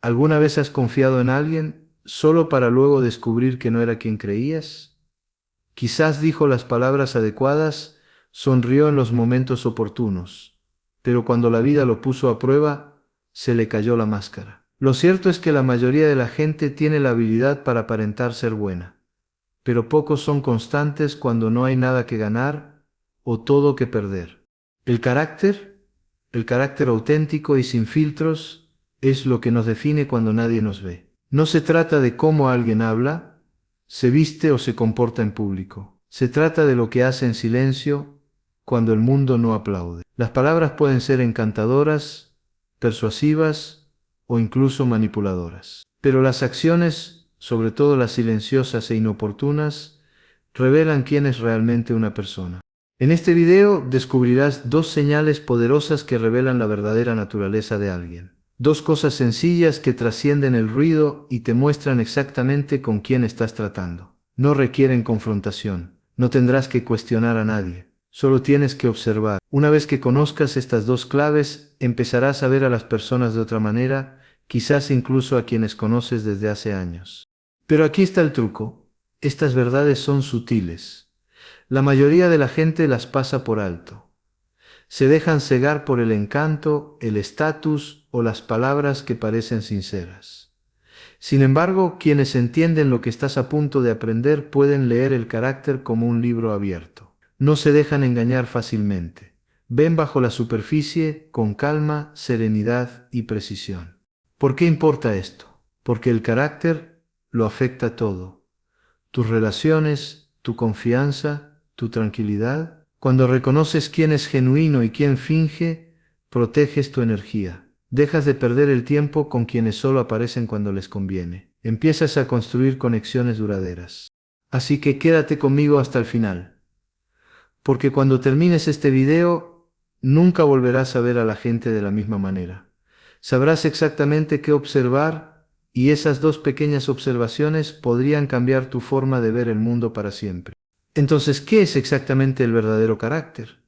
¿Alguna vez has confiado en alguien solo para luego descubrir que no era quien creías? Quizás dijo las palabras adecuadas, sonrió en los momentos oportunos, pero cuando la vida lo puso a prueba, se le cayó la máscara. Lo cierto es que la mayoría de la gente tiene la habilidad para aparentar ser buena, pero pocos son constantes cuando no hay nada que ganar o todo que perder. El carácter auténtico y sin filtros, es lo que nos define cuando nadie nos ve. No se trata de cómo alguien habla, se viste o se comporta en público. Se trata de lo que hace en silencio cuando el mundo no aplaude. Las palabras pueden ser encantadoras, persuasivas o incluso manipuladoras. Pero las acciones, sobre todo las silenciosas e inoportunas, revelan quién es realmente una persona. En este video descubrirás dos señales poderosas que revelan la verdadera naturaleza de alguien. Dos cosas sencillas que trascienden el ruido y te muestran exactamente con quién estás tratando. No requieren confrontación. No tendrás que cuestionar a nadie. Solo tienes que observar. Una vez que conozcas estas dos claves, empezarás a ver a las personas de otra manera, quizás incluso a quienes conoces desde hace años. Pero aquí está el truco. Estas verdades son sutiles. La mayoría de la gente las pasa por alto. Se dejan cegar por el encanto, el estatus o las palabras que parecen sinceras. Sin embargo, quienes entienden lo que estás a punto de aprender pueden leer el carácter como un libro abierto. No se dejan engañar fácilmente. Ven bajo la superficie con calma, serenidad y precisión. ¿Por qué importa esto? Porque el carácter lo afecta todo. Tus relaciones, tu confianza, tu tranquilidad. Cuando reconoces quién es genuino y quién finge, proteges tu energía. Dejas de perder el tiempo con quienes solo aparecen cuando les conviene. Empiezas a construir conexiones duraderas. Así que quédate conmigo hasta el final. Porque cuando termines este video, nunca volverás a ver a la gente de la misma manera. Sabrás exactamente qué observar y esas dos pequeñas observaciones podrían cambiar tu forma de ver el mundo para siempre. Entonces, ¿qué es exactamente el verdadero carácter?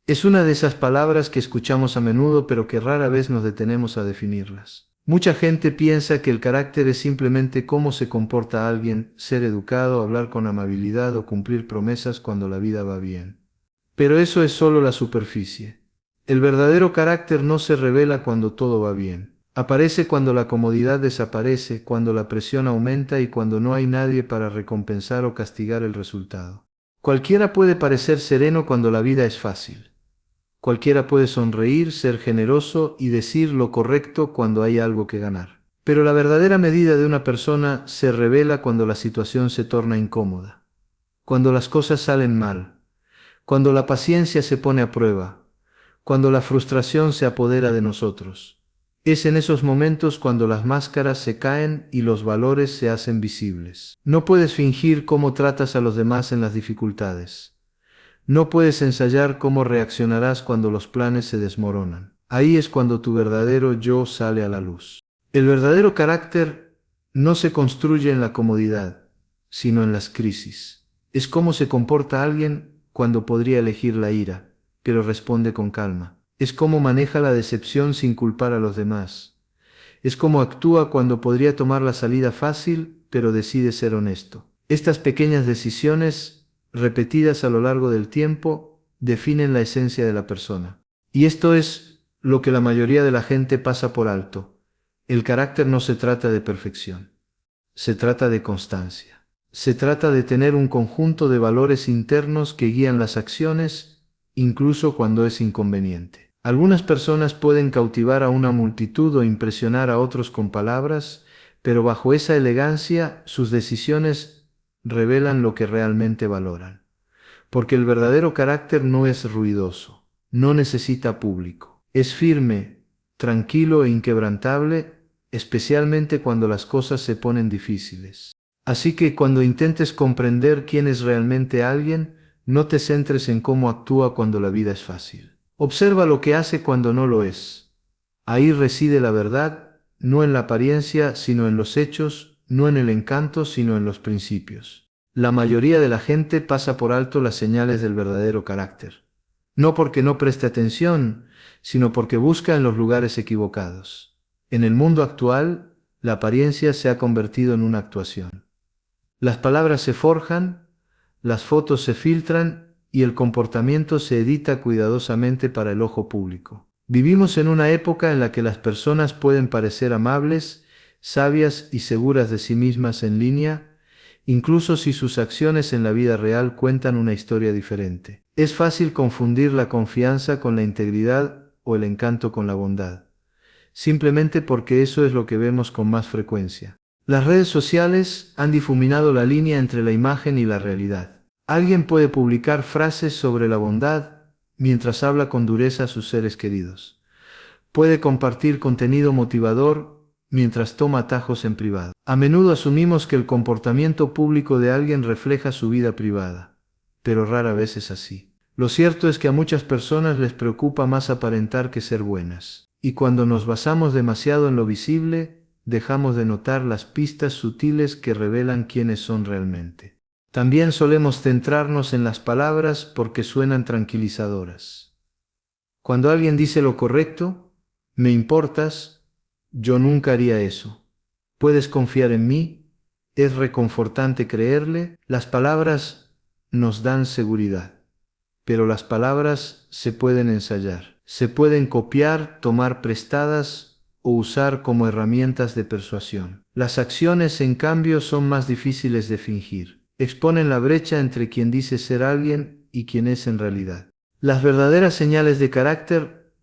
Es una de esas palabras que escuchamos a menudo pero que rara vez nos detenemos a definirlas. Mucha gente piensa que el carácter es simplemente cómo se comporta alguien, ser educado, hablar con amabilidad o cumplir promesas cuando la vida va bien. Pero eso es solo la superficie. El verdadero carácter no se revela cuando todo va bien. Aparece cuando la comodidad desaparece, cuando la presión aumenta y cuando no hay nadie para recompensar o castigar el resultado. Cualquiera puede parecer sereno cuando la vida es fácil. Cualquiera puede sonreír, ser generoso y decir lo correcto cuando hay algo que ganar. Pero la verdadera medida de una persona se revela cuando la situación se torna incómoda, cuando las cosas salen mal, cuando la paciencia se pone a prueba, cuando la frustración se apodera de nosotros. Es en esos momentos cuando las máscaras se caen y los valores se hacen visibles. No puedes fingir cómo tratas a los demás en las dificultades. No puedes ensayar cómo reaccionarás cuando los planes se desmoronan. Ahí es cuando tu verdadero yo sale a la luz. El verdadero carácter no se construye en la comodidad, sino en las crisis. Es cómo se comporta alguien cuando podría elegir la ira, pero responde con calma. Es cómo maneja la decepción sin culpar a los demás. Es cómo actúa cuando podría tomar la salida fácil, pero decide ser honesto. Estas pequeñas decisiones, repetidas a lo largo del tiempo, definen la esencia de la persona. Y esto es lo que la mayoría de la gente pasa por alto. El carácter no se trata de perfección, se trata de constancia. Se trata de tener un conjunto de valores internos que guían las acciones, incluso cuando es inconveniente. Algunas personas pueden cautivar a una multitud o impresionar a otros con palabras, pero bajo esa elegancia sus decisiones revelan lo que realmente valoran. Porque el verdadero carácter no es ruidoso, no necesita público. Es firme, tranquilo e inquebrantable, especialmente cuando las cosas se ponen difíciles. Así que cuando intentes comprender quién es realmente alguien, no te centres en cómo actúa cuando la vida es fácil. Observa lo que hace cuando no lo es. Ahí reside la verdad, no en la apariencia, sino en los hechos, no en el encanto, sino en los principios. La mayoría de la gente pasa por alto las señales del verdadero carácter. No porque no preste atención, sino porque busca en los lugares equivocados. En el mundo actual, la apariencia se ha convertido en una actuación. Las palabras se forjan, las fotos se filtran y el comportamiento se edita cuidadosamente para el ojo público. Vivimos en una época en la que las personas pueden parecer amables, sabias y seguras de sí mismas en línea, incluso si sus acciones en la vida real cuentan una historia diferente. Es fácil confundir la confianza con la integridad o el encanto con la bondad, simplemente porque eso es lo que vemos con más frecuencia. Las redes sociales han difuminado la línea entre la imagen y la realidad. Alguien puede publicar frases sobre la bondad mientras habla con dureza a sus seres queridos. Puede compartir contenido motivador mientras toma atajos en privado. A menudo asumimos que el comportamiento público de alguien refleja su vida privada, pero rara vez es así. Lo cierto es que a muchas personas les preocupa más aparentar que ser buenas. Y cuando nos basamos demasiado en lo visible, dejamos de notar las pistas sutiles que revelan quiénes son realmente. También solemos centrarnos en las palabras porque suenan tranquilizadoras. Cuando alguien dice lo correcto, me importas, yo nunca haría eso. Puedes confiar en mí, es reconfortante creerle, las palabras nos dan seguridad. Pero las palabras se pueden ensayar, se pueden copiar, tomar prestadas o usar como herramientas de persuasión. Las acciones, en cambio, son más difíciles de fingir. Exponen la brecha entre quien dice ser alguien y quien es en realidad. Las verdaderas señales de carácter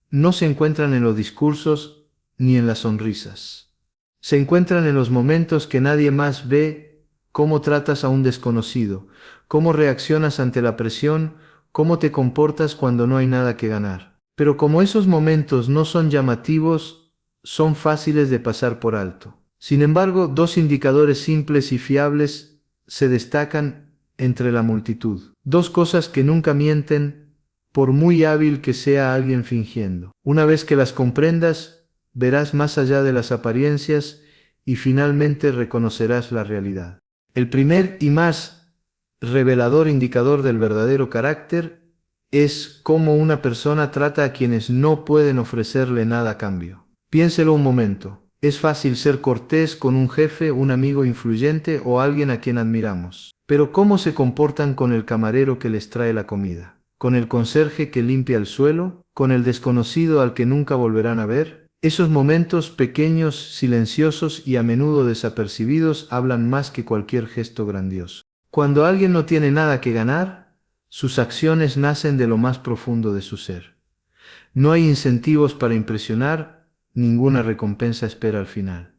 no se encuentran en los discursos ni en las sonrisas. Se encuentran en los momentos que nadie más ve: cómo tratas a un desconocido, cómo reaccionas ante la presión, cómo te comportas cuando no hay nada que ganar. Pero como esos momentos no son llamativos, son fáciles de pasar por alto. Sin embargo, dos indicadores simples y fiables se destacan entre la multitud. Dos cosas que nunca mienten, por muy hábil que sea alguien fingiendo. Una vez que las comprendas, verás más allá de las apariencias y finalmente reconocerás la realidad. El primer y más revelador indicador del verdadero carácter es cómo una persona trata a quienes no pueden ofrecerle nada a cambio. Piénselo un momento. Es fácil ser cortés con un jefe, un amigo influyente o alguien a quien admiramos. Pero ¿cómo se comportan con el camarero que les trae la comida? ¿Con el conserje que limpia el suelo? ¿Con el desconocido al que nunca volverán a ver? Esos momentos pequeños, silenciosos y a menudo desapercibidos hablan más que cualquier gesto grandioso. Cuando alguien no tiene nada que ganar, sus acciones nacen de lo más profundo de su ser. No hay incentivos para impresionar, ninguna recompensa espera al final.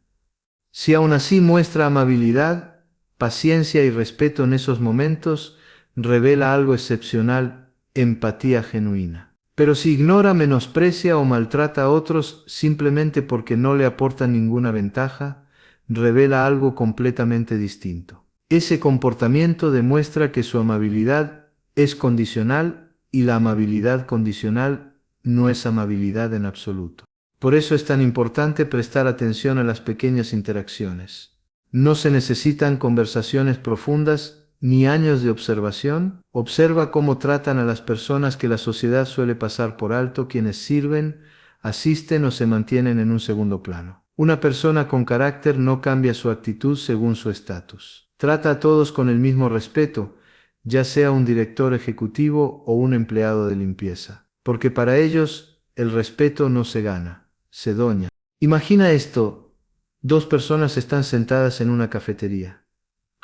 Si aún así muestra amabilidad, paciencia y respeto en esos momentos, revela algo excepcional: empatía genuina. Pero si ignora, menosprecia o maltrata a otros simplemente porque no le aportan ninguna ventaja, revela algo completamente distinto. Ese comportamiento demuestra que su amabilidad es condicional y la amabilidad condicional no es amabilidad en absoluto. Por eso es tan importante prestar atención a las pequeñas interacciones. No se necesitan conversaciones profundas ni años de observación. Observa cómo tratan a las personas que la sociedad suele pasar por alto, quienes sirven, asisten o se mantienen en un segundo plano. Una persona con carácter no cambia su actitud según su estatus. Trata a todos con el mismo respeto, ya sea un director ejecutivo o un empleado de limpieza, porque para ellos el respeto no se gana, se doña. Imagina esto: dos personas están sentadas en una cafetería.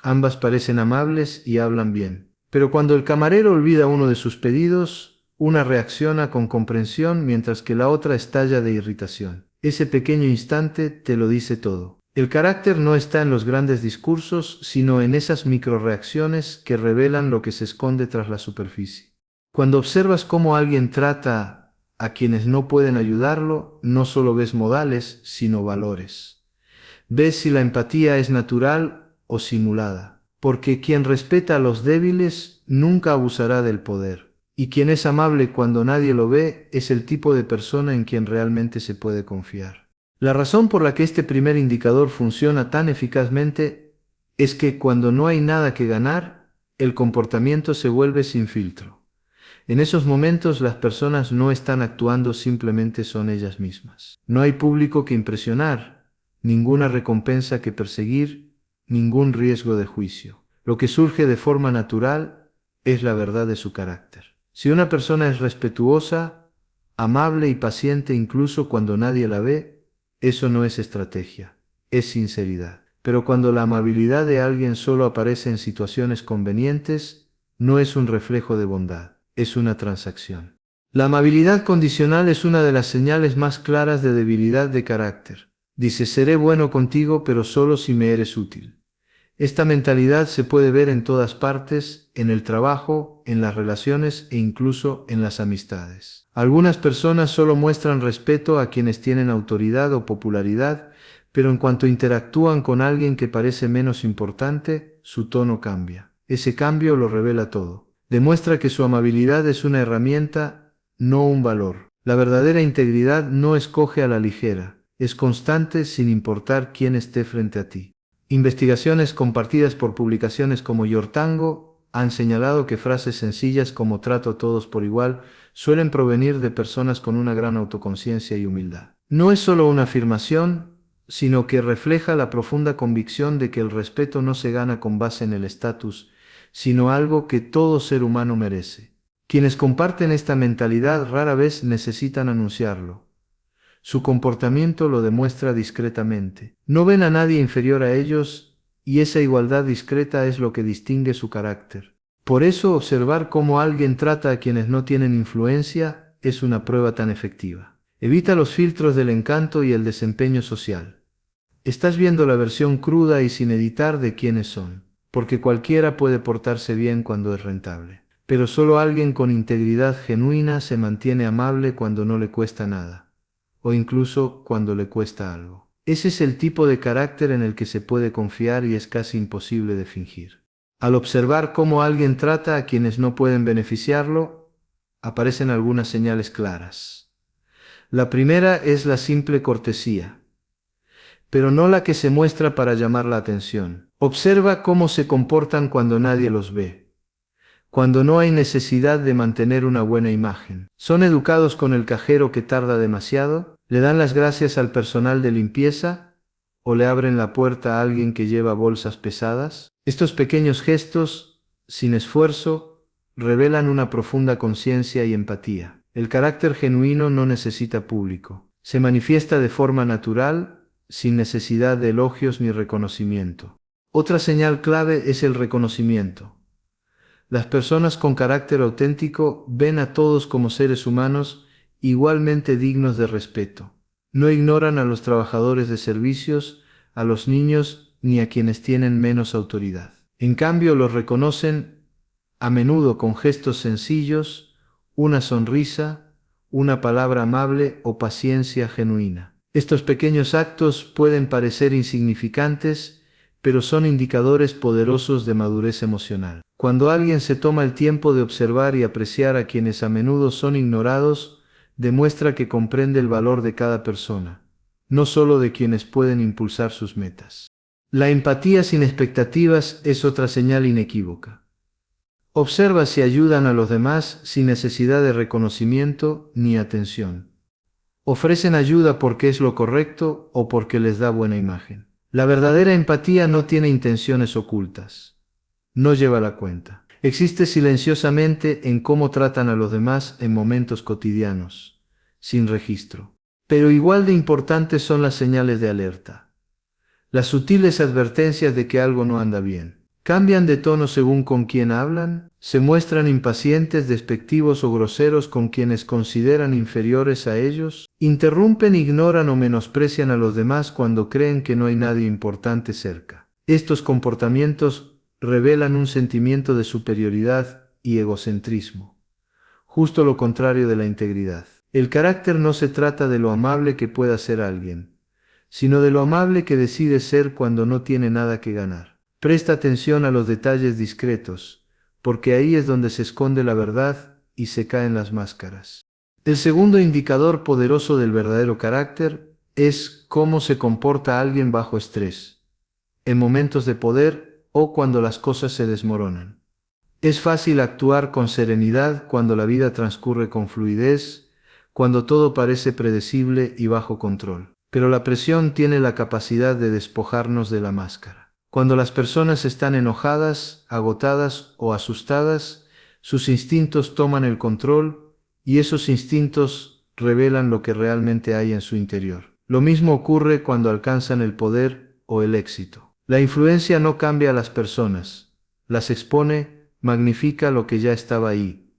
Ambas parecen amables y hablan bien. Pero cuando el camarero olvida uno de sus pedidos, una reacciona con comprensión mientras que la otra estalla de irritación. Ese pequeño instante te lo dice todo. El carácter no está en los grandes discursos, sino en esas microreacciones que revelan lo que se esconde tras la superficie. Cuando observas cómo alguien trata a quienes no pueden ayudarlo, no solo ves modales, sino valores. Ves si la empatía es natural o simulada, porque quien respeta a los débiles nunca abusará del poder, y quien es amable cuando nadie lo ve es el tipo de persona en quien realmente se puede confiar. La razón por la que este primer indicador funciona tan eficazmente es que cuando no hay nada que ganar, el comportamiento se vuelve sin filtro. En esos momentos las personas no están actuando, simplemente son ellas mismas. No hay público que impresionar, ninguna recompensa que perseguir, ningún riesgo de juicio. Lo que surge de forma natural es la verdad de su carácter. Si una persona es respetuosa, amable y paciente incluso cuando nadie la ve, eso no es estrategia, es sinceridad. Pero cuando la amabilidad de alguien solo aparece en situaciones convenientes, no es un reflejo de bondad, es una transacción. La amabilidad condicional es una de las señales más claras de debilidad de carácter. Dice, seré bueno contigo, pero solo si me eres útil. Esta mentalidad se puede ver en todas partes, en el trabajo, en las relaciones e incluso en las amistades. Algunas personas solo muestran respeto a quienes tienen autoridad o popularidad, pero en cuanto interactúan con alguien que parece menos importante, su tono cambia. Ese cambio lo revela todo. Demuestra que su amabilidad es una herramienta, no un valor. La verdadera integridad no escoge a la ligera, es constante sin importar quién esté frente a ti. Investigaciones compartidas por publicaciones como Yortango han señalado que frases sencillas como trato a todos por igual suelen provenir de personas con una gran autoconciencia y humildad. No es solo una afirmación, sino que refleja la profunda convicción de que el respeto no se gana con base en el estatus, sino algo que todo ser humano merece. Quienes comparten esta mentalidad rara vez necesitan anunciarlo. Su comportamiento lo demuestra discretamente. No ven a nadie inferior a ellos y esa igualdad discreta es lo que distingue su carácter. Por eso observar cómo alguien trata a quienes no tienen influencia es una prueba tan efectiva. Evita los filtros del encanto y el desempeño social. Estás viendo la versión cruda y sin editar de quiénes son, porque cualquiera puede portarse bien cuando es rentable. Pero solo alguien con integridad genuina se mantiene amable cuando no le cuesta nada o incluso cuando le cuesta algo. Ese es el tipo de carácter en el que se puede confiar y es casi imposible de fingir. Al observar cómo alguien trata a quienes no pueden beneficiarlo, aparecen algunas señales claras. La primera es la simple cortesía, pero no la que se muestra para llamar la atención. Observa cómo se comportan cuando nadie los ve, cuando no hay necesidad de mantener una buena imagen. Son educados con el cajero que tarda demasiado, le dan las gracias al personal de limpieza o le abren la puerta a alguien que lleva bolsas pesadas. Estos pequeños gestos, sin esfuerzo, revelan una profunda conciencia y empatía. El carácter genuino no necesita público. Se manifiesta de forma natural, sin necesidad de elogios ni reconocimiento. Otra señal clave es el reconocimiento. Las personas con carácter auténtico ven a todos como seres humanos igualmente dignos de respeto. No ignoran a los trabajadores de servicios, a los niños ni a quienes tienen menos autoridad. En cambio, los reconocen a menudo con gestos sencillos, una sonrisa, una palabra amable o paciencia genuina. Estos pequeños actos pueden parecer insignificantes, pero son indicadores poderosos de madurez emocional. Cuando alguien se toma el tiempo de observar y apreciar a quienes a menudo son ignorados, demuestra que comprende el valor de cada persona, no solo de quienes pueden impulsar sus metas. La empatía sin expectativas es otra señal inequívoca. Observa si ayudan a los demás sin necesidad de reconocimiento ni atención. Ofrecen ayuda porque es lo correcto o porque les da buena imagen. La verdadera empatía no tiene intenciones ocultas. No lleva la cuenta. Existe silenciosamente en cómo tratan a los demás en momentos cotidianos, sin registro. Pero igual de importantes son las señales de alerta. Las sutiles advertencias de que algo no anda bien. Cambian de tono según con quién hablan, se muestran impacientes, despectivos o groseros con quienes consideran inferiores a ellos, interrumpen, ignoran o menosprecian a los demás cuando creen que no hay nadie importante cerca. Estos comportamientos revelan un sentimiento de superioridad y egocentrismo, justo lo contrario de la integridad. El carácter no se trata de lo amable que pueda ser alguien, sino de lo amable que decide ser cuando no tiene nada que ganar. Presta atención a los detalles discretos, porque ahí es donde se esconde la verdad y se caen las máscaras. El segundo indicador poderoso del verdadero carácter es cómo se comporta alguien bajo estrés, en momentos de poder o cuando las cosas se desmoronan. Es fácil actuar con serenidad cuando la vida transcurre con fluidez, cuando todo parece predecible y bajo control. pero la presión tiene la capacidad de despojarnos de la máscara. Cuando las personas están enojadas, agotadas o asustadas, sus instintos toman el control y esos instintos revelan lo que realmente hay en su interior. Lo mismo ocurre cuando alcanzan el poder o el éxito. La influencia no cambia a las personas, las expone, magnifica lo que ya estaba ahí,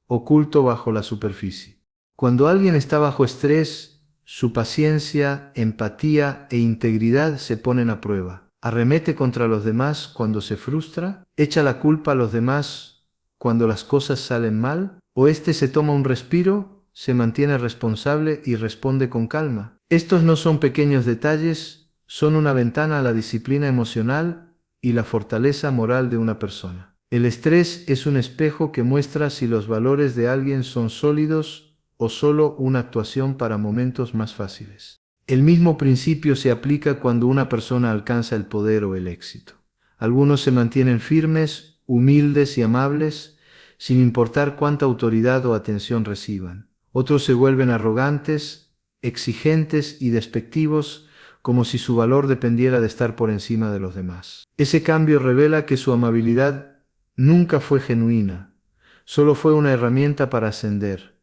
oculto bajo la superficie. Cuando alguien está bajo estrés, su paciencia, empatía e integridad se ponen a prueba. Arremete contra los demás cuando se frustra, echa la culpa a los demás cuando las cosas salen mal, o se toma un respiro, se mantiene responsable y responde con calma. Estos no son pequeños detalles, son una ventana a la disciplina emocional y la fortaleza moral de una persona. El estrés es un espejo que muestra si los valores de alguien son sólidos o solo una actuación para momentos más fáciles. El mismo principio se aplica cuando una persona alcanza el poder o el éxito. Algunos se mantienen firmes, humildes y amables, sin importar cuánta autoridad o atención reciban. Otros se vuelven arrogantes, exigentes y despectivos, como si su valor dependiera de estar por encima de los demás. Ese cambio revela que su amabilidad nunca fue genuina, solo fue una herramienta para ascender.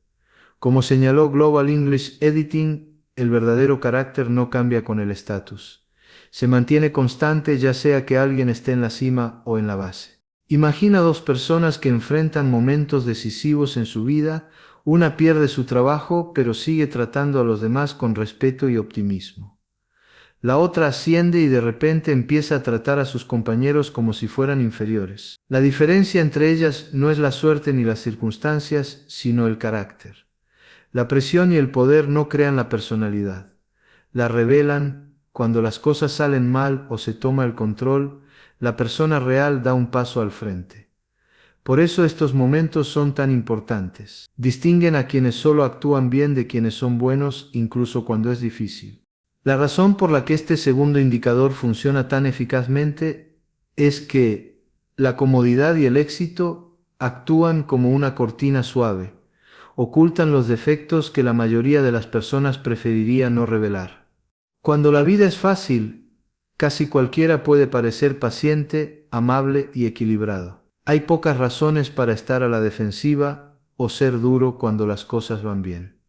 Como señaló Global English Editing, el verdadero carácter no cambia con el estatus. Se mantiene constante ya sea que alguien esté en la cima o en la base. Imagina dos personas que enfrentan momentos decisivos en su vida. Una pierde su trabajo, pero sigue tratando a los demás con respeto y optimismo. La otra asciende y de repente empieza a tratar a sus compañeros como si fueran inferiores. La diferencia entre ellas no es la suerte ni las circunstancias, sino el carácter. La presión y el poder no crean la personalidad. La revelan. Cuando las cosas salen mal o se toma el control, la persona real da un paso al frente. Por eso estos momentos son tan importantes. Distinguen a quienes solo actúan bien de quienes son buenos, incluso cuando es difícil. La razón por la que este segundo indicador funciona tan eficazmente es que la comodidad y el éxito actúan como una cortina suave. Ocultan los defectos que la mayoría de las personas preferiría no revelar. Cuando la vida es fácil, casi cualquiera puede parecer paciente, amable y equilibrado. Hay pocas razones para estar a la defensiva o ser duro cuando las cosas van bien.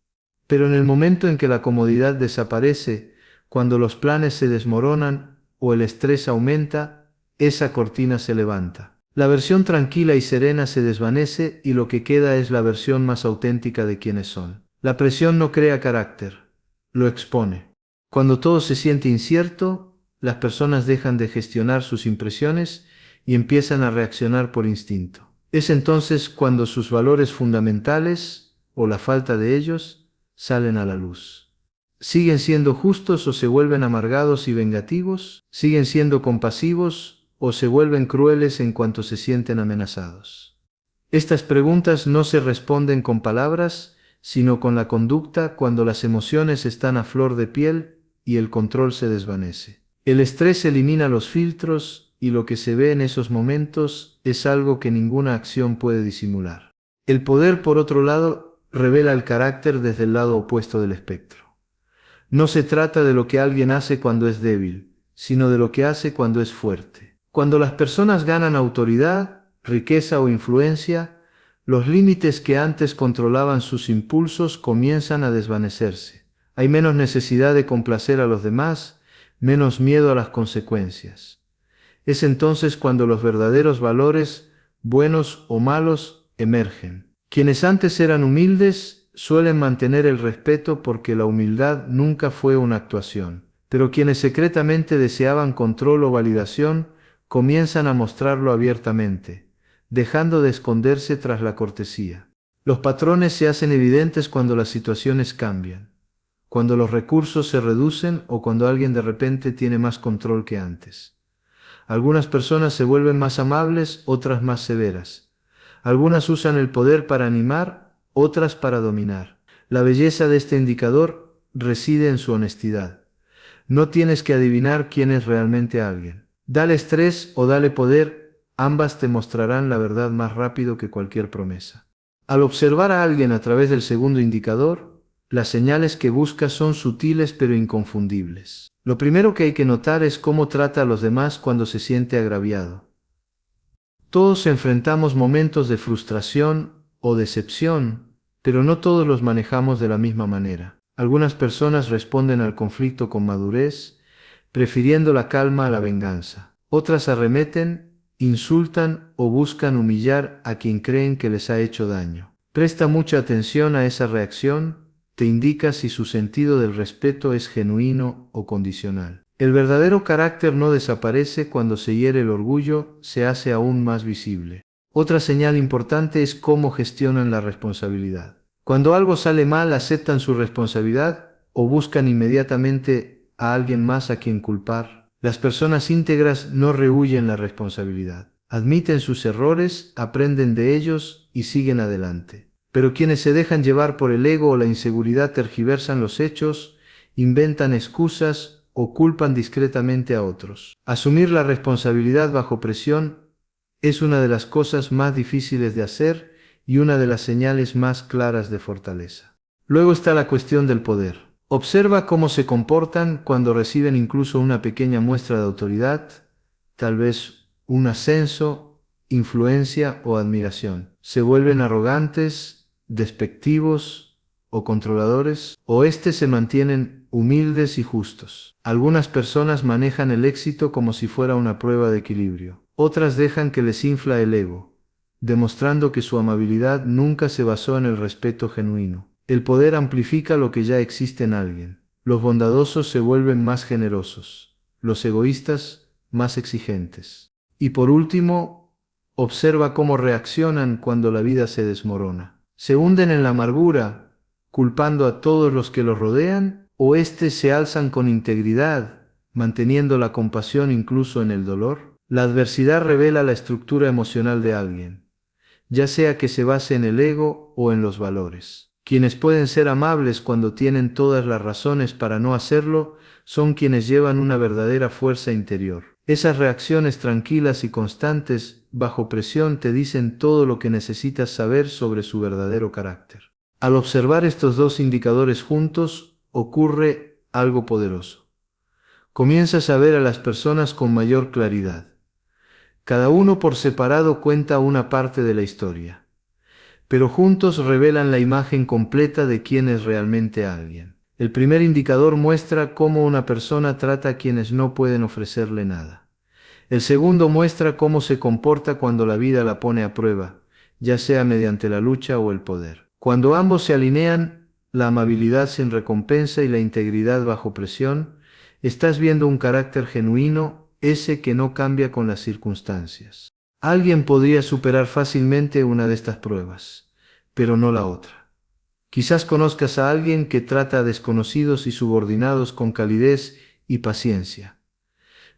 Pero en el momento en que la comodidad desaparece, cuando los planes se desmoronan o el estrés aumenta, esa cortina se levanta. La versión tranquila y serena se desvanece y lo que queda es la versión más auténtica de quienes son. La presión no crea carácter, lo expone. Cuando todo se siente incierto, las personas dejan de gestionar sus impresiones y empiezan a reaccionar por instinto. Es entonces cuando sus valores fundamentales, o la falta de ellos, salen a la luz. ¿Siguen siendo justos o se vuelven amargados y vengativos? ¿Siguen siendo compasivos o se vuelven crueles en cuanto se sienten amenazados? Estas preguntas no se responden con palabras, sino con la conducta cuando las emociones están a flor de piel y el control se desvanece. El estrés elimina los filtros y lo que se ve en esos momentos es algo que ninguna acción puede disimular. El poder, por otro lado, revela el carácter desde el lado opuesto del espectro. No se trata de lo que alguien hace cuando es débil, sino de lo que hace cuando es fuerte. Cuando las personas ganan autoridad, riqueza o influencia, los límites que antes controlaban sus impulsos comienzan a desvanecerse. Hay menos necesidad de complacer a los demás, menos miedo a las consecuencias. Es entonces cuando los verdaderos valores, buenos o malos, emergen. Quienes antes eran humildes suelen mantener el respeto porque la humildad nunca fue una actuación. Pero quienes secretamente deseaban control o validación comienzan a mostrarlo abiertamente, dejando de esconderse tras la cortesía. Los patrones se hacen evidentes cuando las situaciones cambian, cuando los recursos se reducen o cuando alguien de repente tiene más control que antes. Algunas personas se vuelven más amables, otras más severas. Algunas usan el poder para animar, otras para dominar. La belleza de este indicador reside en su honestidad. No tienes que adivinar quién es realmente alguien. Dale estrés o dale poder, ambas te mostrarán la verdad más rápido que cualquier promesa. Al observar a alguien a través del segundo indicador, Las señales que busca son sutiles pero inconfundibles. Lo primero que hay que notar es cómo trata a los demás cuando se siente agraviado. Todos enfrentamos momentos de frustración o decepción, pero no todos los manejamos de la misma manera. Algunas personas responden al conflicto con madurez, prefiriendo la calma a la venganza. Otras arremeten, insultan o buscan humillar a quien creen que les ha hecho daño. Presta mucha atención a esa reacción, te indica si su sentido del respeto es genuino o condicional. El verdadero carácter no desaparece cuando se hiere el orgullo, se hace aún más visible. Otra señal importante es cómo gestionan la responsabilidad. Cuando algo sale mal, aceptan su responsabilidad o buscan inmediatamente a alguien más a quien culpar. Las personas íntegras no rehúyen la responsabilidad. Admiten sus errores, aprenden de ellos y siguen adelante. Pero quienes se dejan llevar por el ego o la inseguridad tergiversan los hechos, inventan excusas o culpan discretamente a otros. Asumir la responsabilidad bajo presión es una de las cosas más difíciles de hacer y una de las señales más claras de fortaleza. Luego está la cuestión del poder. Observa cómo se comportan cuando reciben incluso una pequeña muestra de autoridad, tal vez un ascenso, influencia o admiración. Se vuelven arrogantes, despectivos o controladores, o se mantienen humildes y justos. Algunas personas manejan el éxito como si fuera una prueba de equilibrio. Otras dejan que les infla el ego, demostrando que su amabilidad nunca se basó en el respeto genuino. El poder amplifica lo que ya existe en alguien. Los bondadosos se vuelven más generosos, los egoístas más exigentes. Y por último, observa cómo reaccionan cuando la vida se desmorona. ¿Se hunden en la amargura, culpando a todos los que los rodean? ¿O se alzan con integridad, manteniendo la compasión incluso en el dolor? La adversidad revela la estructura emocional de alguien, ya sea que se base en el ego o en los valores. Quienes pueden ser amables cuando tienen todas las razones para no hacerlo, son quienes llevan una verdadera fuerza interior. Esas reacciones tranquilas y constantes, bajo presión, te dicen todo lo que necesitas saber sobre su verdadero carácter. Al observar estos dos indicadores juntos, ocurre algo poderoso. Comienzas a ver a las personas con mayor claridad. Cada uno por separado cuenta una parte de la historia, pero juntos revelan la imagen completa de quién es realmente alguien. El primer indicador muestra cómo una persona trata a quienes no pueden ofrecerle nada. El segundo muestra cómo se comporta cuando la vida la pone a prueba, ya sea mediante la lucha o el poder. Cuando ambos se alinean, la amabilidad sin recompensa y la integridad bajo presión, estás viendo un carácter genuino, ese que no cambia con las circunstancias. Alguien podría superar fácilmente una de estas pruebas, pero no la otra. Quizás conozcas a alguien que trata a desconocidos y subordinados con calidez y paciencia.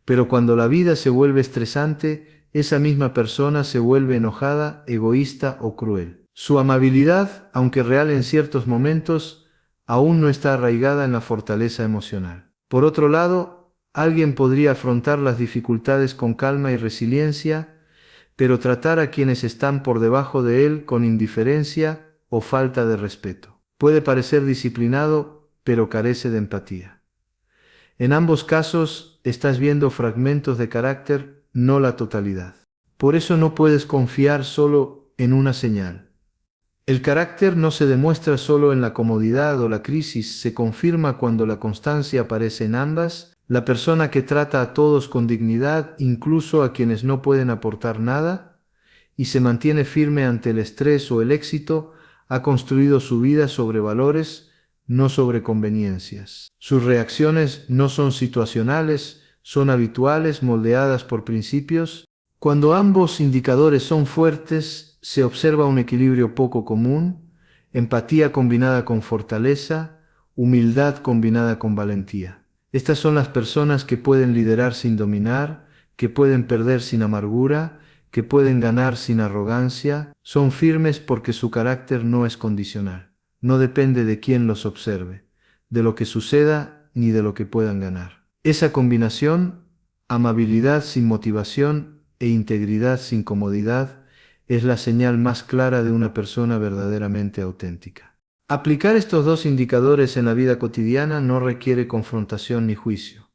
Pero cuando la vida se vuelve estresante, esa misma persona se vuelve enojada, egoísta o cruel. Su amabilidad, aunque real en ciertos momentos, aún no está arraigada en la fortaleza emocional. Por otro lado, alguien podría afrontar las dificultades con calma y resiliencia, pero tratar a quienes están por debajo de él con indiferencia o falta de respeto. Puede parecer disciplinado, pero carece de empatía. En ambos casos, estás viendo fragmentos de carácter, no la totalidad. Por eso no puedes confiar solo en una señal. El carácter no se demuestra solo en la comodidad o la crisis, se confirma cuando la constancia aparece en ambas. La persona que trata a todos con dignidad, incluso a quienes no pueden aportar nada, y se mantiene firme ante el estrés o el éxito, ha construido su vida sobre valores, no sobre conveniencias. Sus reacciones no son situacionales, son habituales, moldeadas por principios. Cuando ambos indicadores son fuertes, se observa un equilibrio poco común, empatía combinada con fortaleza, humildad combinada con valentía. Estas son las personas que pueden liderar sin dominar, que pueden perder sin amargura, que pueden ganar sin arrogancia. Son firmes porque su carácter no es condicional. No depende de quién los observe, de lo que suceda ni de lo que puedan ganar. Esa combinación, amabilidad sin motivación e integridad sin comodidad, es la señal más clara de una persona verdaderamente auténtica. Aplicar estos dos indicadores en la vida cotidiana no requiere confrontación ni juicio,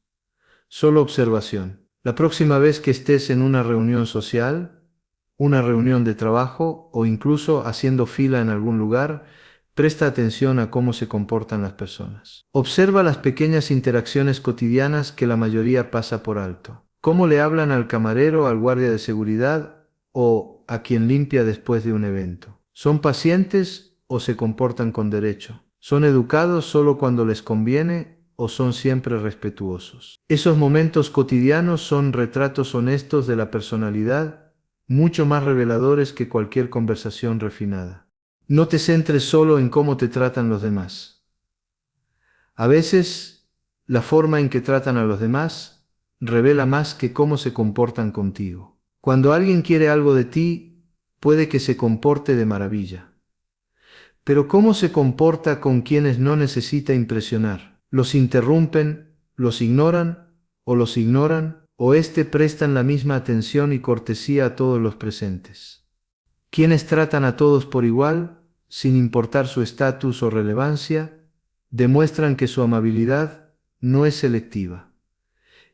solo observación. La próxima vez que estés en una reunión social, una reunión de trabajo o incluso haciendo fila en algún lugar, presta atención a cómo se comportan las personas. Observa las pequeñas interacciones cotidianas que la mayoría pasa por alto. Cómo le hablan al camarero, al guardia de seguridad o a quien limpia después de un evento. ¿Son pacientes o se comportan con derecho? ¿Son educados solo cuando les conviene o son siempre respetuosos? Esos momentos cotidianos son retratos honestos de la personalidad, mucho más reveladores que cualquier conversación refinada. No te centres solo en cómo te tratan los demás. A veces, la forma en que tratan a los demás revela más que cómo se comportan contigo. Cuando alguien quiere algo de ti, puede que se comporte de maravilla. Pero ¿cómo se comporta con quienes no necesita impresionar? ¿Los interrumpen, los ignoran o los ignoran o prestan la misma atención y cortesía a todos los presentes? Quienes tratan a todos por igual, sin importar su estatus o relevancia, demuestran que su amabilidad no es selectiva,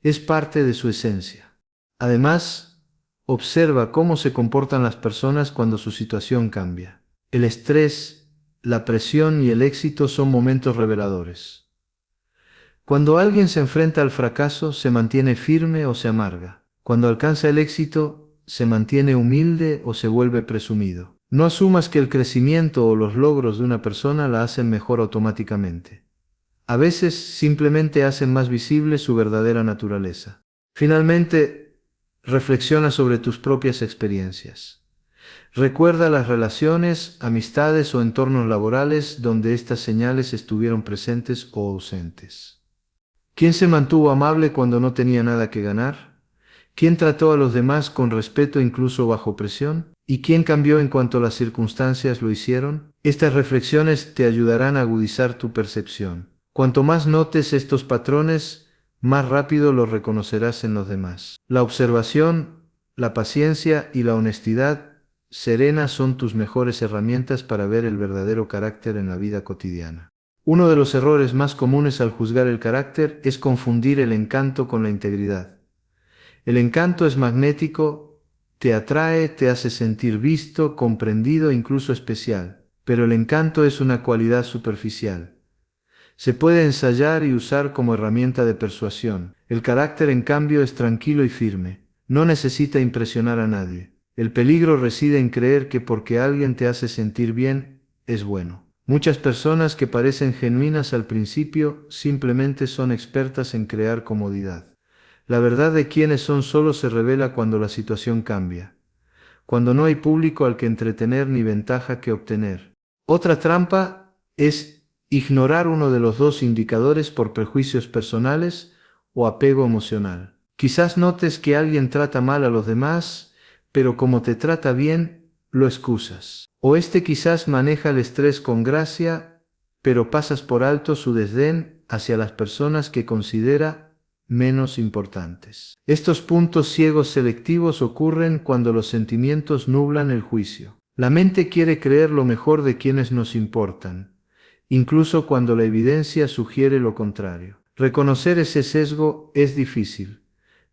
es parte de su esencia. Además, observa cómo se comportan las personas cuando su situación cambia. El estrés, la presión y el éxito son momentos reveladores. Cuando alguien se enfrenta al fracaso, se mantiene firme o se amarga. Cuando alcanza el éxito, se mantiene humilde o se vuelve presumido. No asumas que el crecimiento o los logros de una persona la hacen mejor automáticamente. A veces simplemente hacen más visible su verdadera naturaleza. Finalmente, reflexiona sobre tus propias experiencias. Recuerda las relaciones, amistades o entornos laborales donde estas señales estuvieron presentes o ausentes. ¿Quién se mantuvo amable cuando no tenía nada que ganar? ¿Quién trató a los demás con respeto incluso bajo presión? ¿Y quién cambió en cuanto las circunstancias lo hicieron? Estas reflexiones te ayudarán a agudizar tu percepción. Cuanto más notes estos patrones, más rápido los reconocerás en los demás. La observación, la paciencia y la honestidad serena son tus mejores herramientas para ver el verdadero carácter en la vida cotidiana. Uno de los errores más comunes al juzgar el carácter es confundir el encanto con la integridad. El encanto es magnético, te atrae, te hace sentir visto, comprendido e incluso especial. Pero el encanto es una cualidad superficial. Se puede ensayar y usar como herramienta de persuasión. El carácter, en cambio, es tranquilo y firme. No necesita impresionar a nadie. El peligro reside en creer que porque alguien te hace sentir bien, es bueno. Muchas personas que parecen genuinas al principio simplemente son expertas en crear comodidad. La verdad de quiénes son solo se revela cuando la situación cambia, cuando no hay público al que entretener ni ventaja que obtener. Otra trampa es ignorar uno de los dos indicadores por prejuicios personales o apego emocional. Quizás notes que alguien trata mal a los demás, pero como te trata bien, lo excusas. O quizás maneja el estrés con gracia, pero pasas por alto su desdén hacia las personas que considera menos importantes. Estos puntos ciegos selectivos ocurren cuando los sentimientos nublan el juicio. La mente quiere creer lo mejor de quienes nos importan, incluso cuando la evidencia sugiere lo contrario. Reconocer ese sesgo es difícil,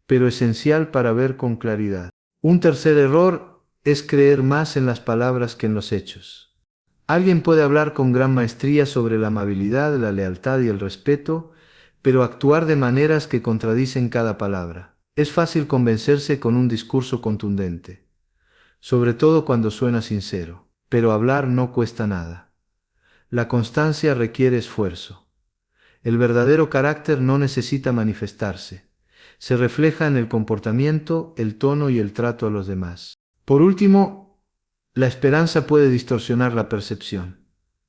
pero esencial para ver con claridad. Un tercer error es creer más en las palabras que en los hechos. Alguien puede hablar con gran maestría sobre la amabilidad, la lealtad y el respeto, pero actuar de maneras que contradicen cada palabra. Es fácil convencerse con un discurso contundente, sobre todo cuando suena sincero, pero hablar no cuesta nada. La constancia requiere esfuerzo. El verdadero carácter no necesita manifestarse. Se refleja en el comportamiento, el tono y el trato a los demás. Por último, la esperanza puede distorsionar la percepción.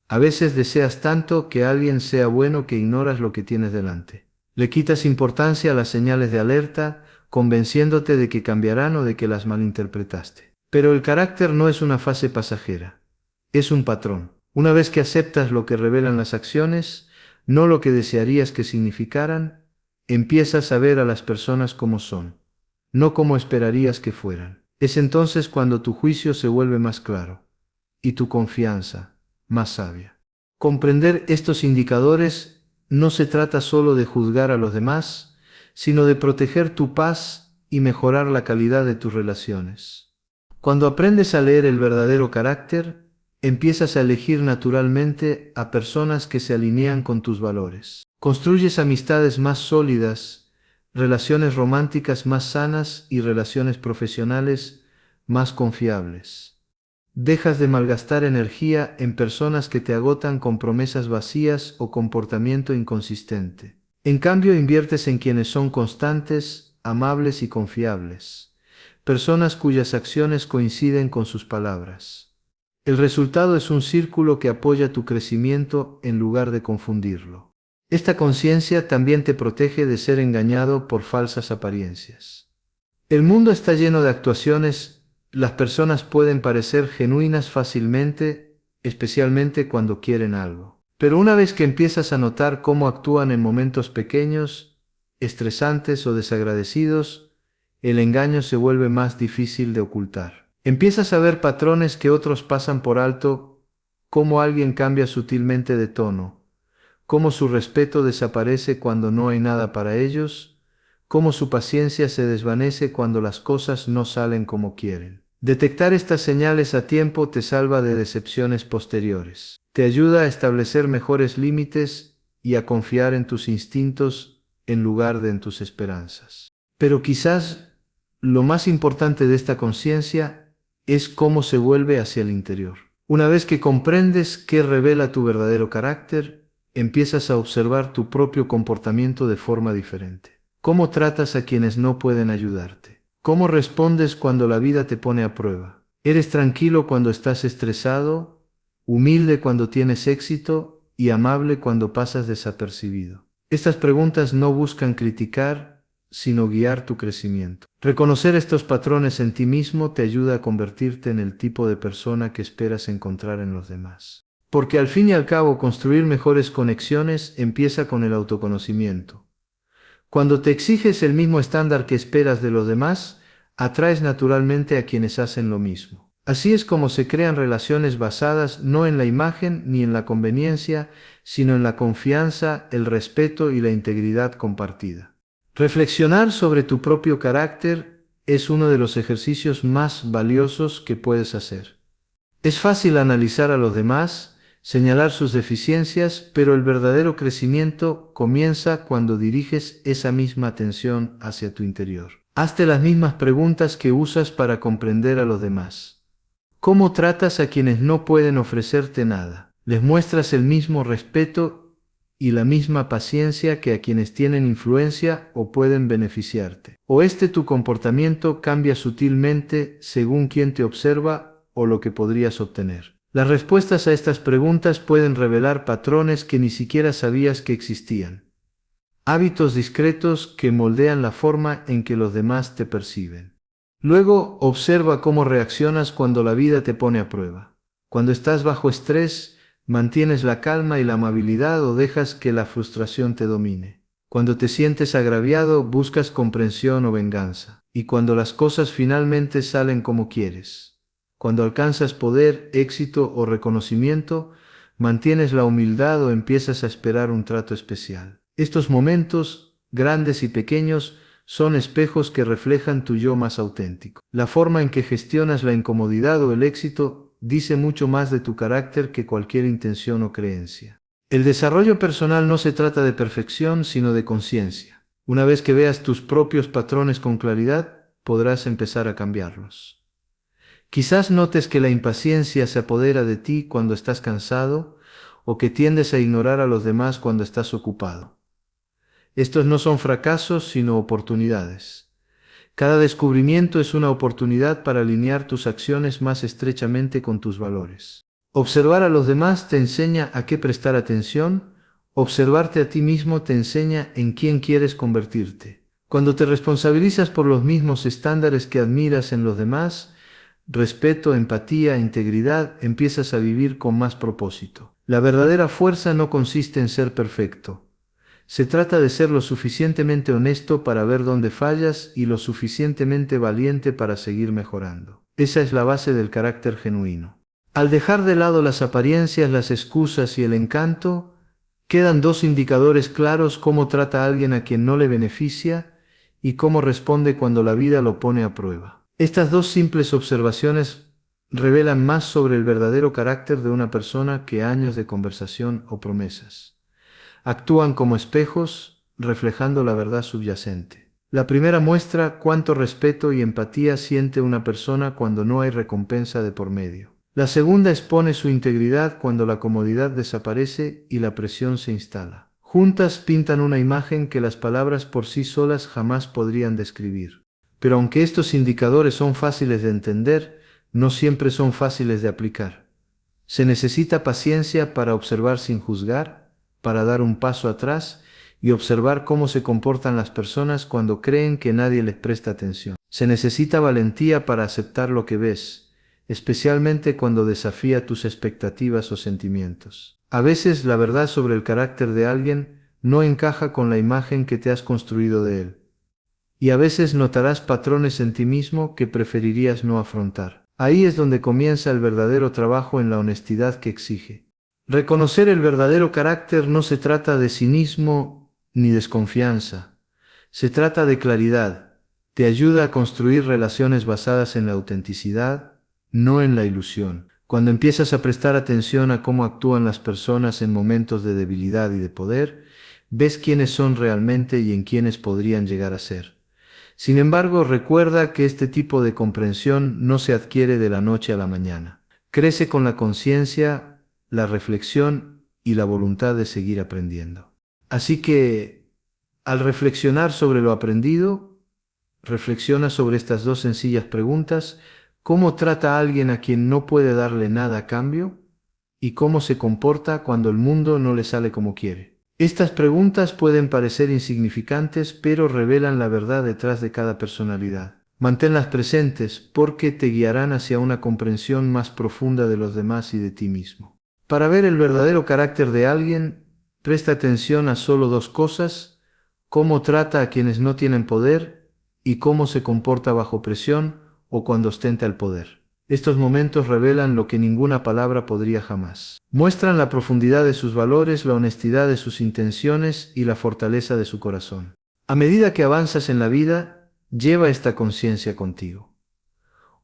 A veces deseas tanto que alguien sea bueno que ignoras lo que tienes delante. Le quitas importancia a las señales de alerta, convenciéndote de que cambiarán o de que las malinterpretaste. Pero el carácter no es una fase pasajera. Es un patrón. Una vez que aceptas lo que revelan las acciones, no lo que desearías que significaran, empiezas a ver a las personas como son, no como esperarías que fueran. Es entonces cuando tu juicio se vuelve más claro y tu confianza más sabia. Comprender estos indicadores no se trata solo de juzgar a los demás, sino de proteger tu paz y mejorar la calidad de tus relaciones. Cuando aprendes a leer el verdadero carácter, empiezas a elegir naturalmente a personas que se alinean con tus valores. Construyes amistades más sólidas, relaciones románticas más sanas y relaciones profesionales más confiables. Dejas de malgastar energía en personas que te agotan con promesas vacías o comportamiento inconsistente. En cambio, inviertes en quienes son constantes, amables y confiables. Personas cuyas acciones coinciden con sus palabras. El resultado es un círculo que apoya tu crecimiento en lugar de confundirlo. Esta conciencia también te protege de ser engañado por falsas apariencias. El mundo está lleno de actuaciones. Las personas pueden parecer genuinas fácilmente, especialmente cuando quieren algo. Pero una vez que empiezas a notar cómo actúan en momentos pequeños, estresantes o desagradecidos, el engaño se vuelve más difícil de ocultar. Empiezas a ver patrones que otros pasan por alto, cómo alguien cambia sutilmente de tono, cómo su respeto desaparece cuando no hay nada para ellos, cómo su paciencia se desvanece cuando las cosas no salen como quieren. Detectar estas señales a tiempo te salva de decepciones posteriores. Te ayuda a establecer mejores límites y a confiar en tus instintos en lugar de en tus esperanzas. Pero quizás lo más importante de esta conciencia es cómo se vuelve hacia el interior. Una vez que comprendes qué revela tu verdadero carácter, empiezas a observar tu propio comportamiento de forma diferente. ¿Cómo tratas a quienes no pueden ayudarte? ¿Cómo respondes cuando la vida te pone a prueba? ¿Eres tranquilo cuando estás estresado, humilde cuando tienes éxito y amable cuando pasas desapercibido? Estas preguntas no buscan criticar, sino guiar tu crecimiento. Reconocer estos patrones en ti mismo te ayuda a convertirte en el tipo de persona que esperas encontrar en los demás. Porque al fin y al cabo, construir mejores conexiones empieza con el autoconocimiento. Cuando te exiges el mismo estándar que esperas de los demás, atraes naturalmente a quienes hacen lo mismo. Así es como se crean relaciones basadas no en la imagen ni en la conveniencia, sino en la confianza, el respeto y la integridad compartida. Reflexionar sobre tu propio carácter es uno de los ejercicios más valiosos que puedes hacer. Es fácil analizar a los demás, señalar sus deficiencias, pero el verdadero crecimiento comienza cuando diriges esa misma atención hacia tu interior. Hazte las mismas preguntas que usas para comprender a los demás. ¿Cómo tratas a quienes no pueden ofrecerte nada? ¿Les muestras el mismo respeto y la misma paciencia que a quienes tienen influencia o pueden beneficiarte? ¿O tu comportamiento cambia sutilmente según quien te observa o lo que podrías obtener? Las respuestas a estas preguntas pueden revelar patrones que ni siquiera sabías que existían. Hábitos discretos que moldean la forma en que los demás te perciben. Luego, observa cómo reaccionas cuando la vida te pone a prueba. Cuando estás bajo estrés, ¿mantienes la calma y la amabilidad o dejas que la frustración te domine? Cuando te sientes agraviado, ¿buscas comprensión o venganza? Y cuando las cosas finalmente salen como quieres, cuando alcanzas poder, éxito o reconocimiento, ¿mantienes la humildad o empiezas a esperar un trato especial? Estos momentos, grandes y pequeños, son espejos que reflejan tu yo más auténtico. La forma en que gestionas la incomodidad o el éxito dice mucho más de tu carácter que cualquier intención o creencia. El desarrollo personal no se trata de perfección, sino de conciencia. Una vez que veas tus propios patrones con claridad, podrás empezar a cambiarlos. Quizás notes que la impaciencia se apodera de ti cuando estás cansado o que tiendes a ignorar a los demás cuando estás ocupado. Estos no son fracasos, sino oportunidades. Cada descubrimiento es una oportunidad para alinear tus acciones más estrechamente con tus valores. Observar a los demás te enseña a qué prestar atención, observarte a ti mismo te enseña en quién quieres convertirte. Cuando te responsabilizas por los mismos estándares que admiras en los demás, respeto, empatía, integridad, empiezas a vivir con más propósito. La verdadera fuerza no consiste en ser perfecto. Se trata de ser lo suficientemente honesto para ver dónde fallas y lo suficientemente valiente para seguir mejorando. Esa es la base del carácter genuino. Al dejar de lado las apariencias, las excusas y el encanto, quedan dos indicadores claros: cómo trata a alguien a quien no le beneficia y cómo responde cuando la vida lo pone a prueba. Estas dos simples observaciones revelan más sobre el verdadero carácter de una persona que años de conversación o promesas. Actúan como espejos, reflejando la verdad subyacente. La primera muestra cuánto respeto y empatía siente una persona cuando no hay recompensa de por medio. La segunda expone su integridad cuando la comodidad desaparece y la presión se instala. Juntas pintan una imagen que las palabras por sí solas jamás podrían describir. Pero aunque estos indicadores son fáciles de entender, no siempre son fáciles de aplicar. Se necesita paciencia para observar sin juzgar, para dar un paso atrás y observar cómo se comportan las personas cuando creen que nadie les presta atención. Se necesita valentía para aceptar lo que ves, especialmente cuando desafía tus expectativas o sentimientos. A veces la verdad sobre el carácter de alguien no encaja con la imagen que te has construido de él. Y a veces notarás patrones en ti mismo que preferirías no afrontar. Ahí es donde comienza el verdadero trabajo en la honestidad que exige. Reconocer el verdadero carácter no se trata de cinismo ni desconfianza. Se trata de claridad. Te ayuda a construir relaciones basadas en la autenticidad, no en la ilusión. Cuando empiezas a prestar atención a cómo actúan las personas en momentos de debilidad y de poder, ves quiénes son realmente y en quiénes podrían llegar a ser. Sin embargo, recuerda que este tipo de comprensión no se adquiere de la noche a la mañana. Crece con la conciencia, la reflexión y la voluntad de seguir aprendiendo. Así que, al reflexionar sobre lo aprendido, reflexiona sobre estas dos sencillas preguntas: ¿cómo trata a alguien a quien no puede darle nada a cambio? ¿Y cómo se comporta cuando el mundo no le sale como quiere? Estas preguntas pueden parecer insignificantes, pero revelan la verdad detrás de cada personalidad. Manténlas presentes porque te guiarán hacia una comprensión más profunda de los demás y de ti mismo. Para ver el verdadero carácter de alguien, presta atención a solo dos cosas: cómo trata a quienes no tienen poder y cómo se comporta bajo presión o cuando ostenta el poder. Estos momentos revelan lo que ninguna palabra podría jamás. Muestran la profundidad de sus valores, la honestidad de sus intenciones y la fortaleza de su corazón. A medida que avanzas en la vida, lleva esta conciencia contigo.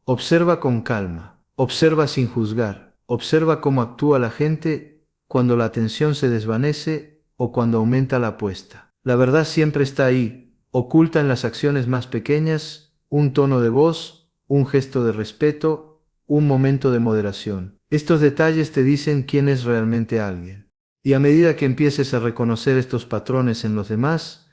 Observa con calma, observa sin juzgar, observa cómo actúa la gente cuando la atención se desvanece o cuando aumenta la apuesta. La verdad siempre está ahí, oculta en las acciones más pequeñas: un tono de voz, un gesto de respeto, un momento de moderación. Estos detalles te dicen quién es realmente alguien. Y a medida que empieces a reconocer estos patrones en los demás,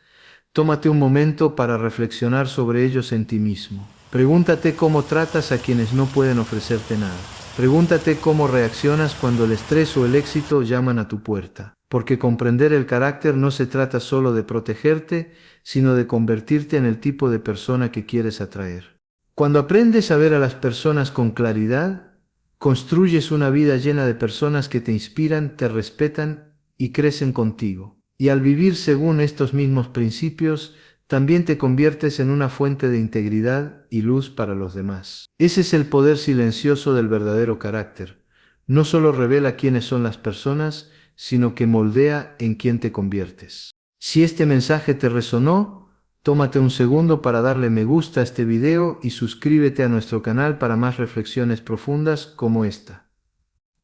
tómate un momento para reflexionar sobre ellos en ti mismo. Pregúntate cómo tratas a quienes no pueden ofrecerte nada. Pregúntate cómo reaccionas cuando el estrés o el éxito llaman a tu puerta. Porque comprender el carácter no se trata solo de protegerte, sino de convertirte en el tipo de persona que quieres atraer. Cuando aprendes a ver a las personas con claridad, construyes una vida llena de personas que te inspiran, te respetan y crecen contigo. Y al vivir según estos mismos principios, también te conviertes en una fuente de integridad y luz para los demás. Ese es el poder silencioso del verdadero carácter. No solo revela quiénes son las personas, sino que moldea en quién te conviertes. Si este mensaje te resonó, tómate un segundo para darle me gusta a este video y suscríbete a nuestro canal para más reflexiones profundas como esta.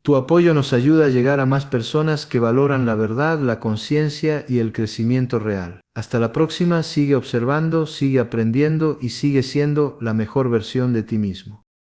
Tu apoyo nos ayuda a llegar a más personas que valoran la verdad, la conciencia y el crecimiento real. Hasta la próxima. Sigue observando, sigue aprendiendo y sigue siendo la mejor versión de ti mismo.